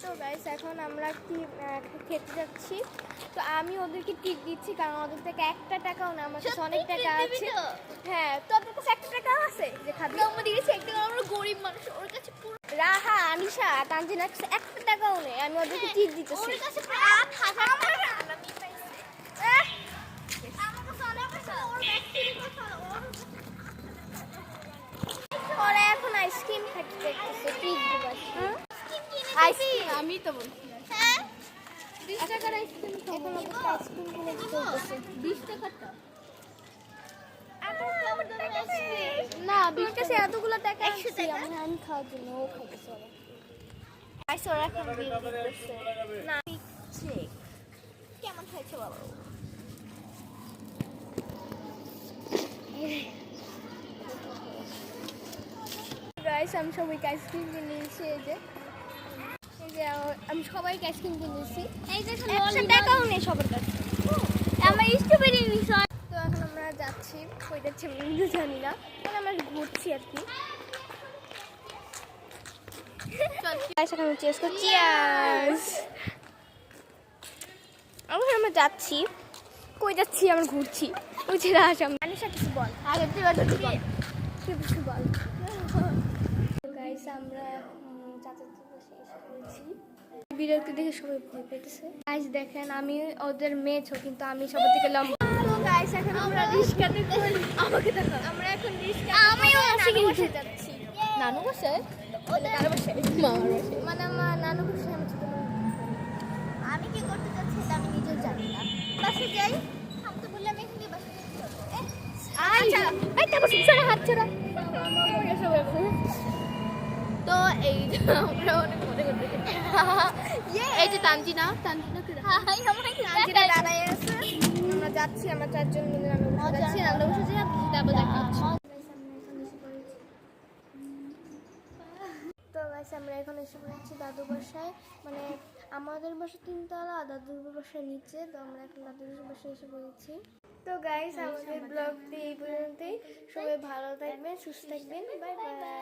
তো গাইস এখন আমরা কি খেতে যাচ্ছি। তো আমি ওদেরকে টিপ দিচ্ছি কারণ ওদের থেকে একটা টাকাও না, আমার কাছে অনেক টাকা আছে। হ্যাঁ, তো ওদের কাছে একটা টাকা আছে যে খাবি? আমাদের কাছে একটা টাকা, আমরা গরিব মানুষ, ওর কাছে পুরো রাহা, আনিশা, তানজিনার কাছে একটা টাকাও নেই, আমি ওদেরকে টিপ দিতেছি। ওর কাছে প্রায় 8,000 টাকা আমি পাইছি। আমার কাছে অনেক টাকা, ওর ব্যক্তিগত কথা ওরা এখন আইসক্রিম খাইতে দেখতেছে, টিপ দিবাস। আইসক্রিম আমি তো বলছি। হ্যাঁ 20 টাকার আইসক্রিম খাবো, এখন ওদের আইসক্রিম কিনে দিতে হইতেছে। 20 টাকাটা না, 20 কাছে এতগুলো টাকা আছে আমি খাওয়ার জন্য, ও খাইতেছে ওরা। আইসো ওরা এখন বিল দিতেছে। না পিচ্ছে কেমন খাইছে বাবা? গাইস আমি সবাইকে আইসক্রিম কিনে নিয়েছি। এই যে আমি সবাইকে আইসক্রিম কিনে নিয়েছি। এই যে 100 টাকাও নেই সবার কাছে। আমার স্ট্রবেরি মিশন। তো এখন আমরা যাচ্ছি, কই যাচ্ছি আমি কিন্তু জানি না, মানে আমরা ঘুরছি আর কি। গাইস এখন আমি চেস করছি, চিয়ার্স। আমরা যাচ্ছি, কই যাচ্ছি, আমরা ঘুরছি। ওই যে সামনে। আনিশা কিছু বল, আগে তুই বল কিছু বল। গাইস আমরা চাচার পাশে এসে পড়েছি। বিড়ালকে দেখে সবাই ভয় পেতেছে। গাইস দেখেন আমি ওদের মেয়ে ছো, কিন্তু আমি সবার থেকে লম্বা। তো গাইস এখন আমরা রিস্কাতে করি, আমাকে দেখো, আমরা এখন রিস্কা আমিও আছি কিন্তু। বসে যাচ্ছি। নানু বসে ওদের কারো বসে মামার বসে। মানে আমার নানু বসে, আমি ছোট বোন। আমি কি করতে যাচ্ছি এটা আমি নিজেও জানি না। বাসে যাই, থামতে বললে আমি এখানে বাসে যাবো। আচ্ছা এই তো বসে ছড়া হাত ছড়া। তো এই যে আমরা অনেক মজা করতেছি। এই যে তানজিনা কে হাই আমাকে যেটা দাঁড়ায় আছে, আমরা যাচ্ছি, আমরা চারজন মিলে নানু বসে যাচ্ছি। নানু বসে যাই, তারপর দেখা হচ্ছে। তো গাইস আমরা এখন এসে পড়েছি দাদু বাসায়। মানে আমাদের বাসা 3 তলা, দাদুর বাসার নিচে। তো আমরা এখন দাদুর বাসায় এসে পড়েছি। তো গাইস আমাদের ব্লগটি এই পর্যন্তই। সবাই ভালো থাকবেন, সুস্থ থাকবেন, বাই বাই।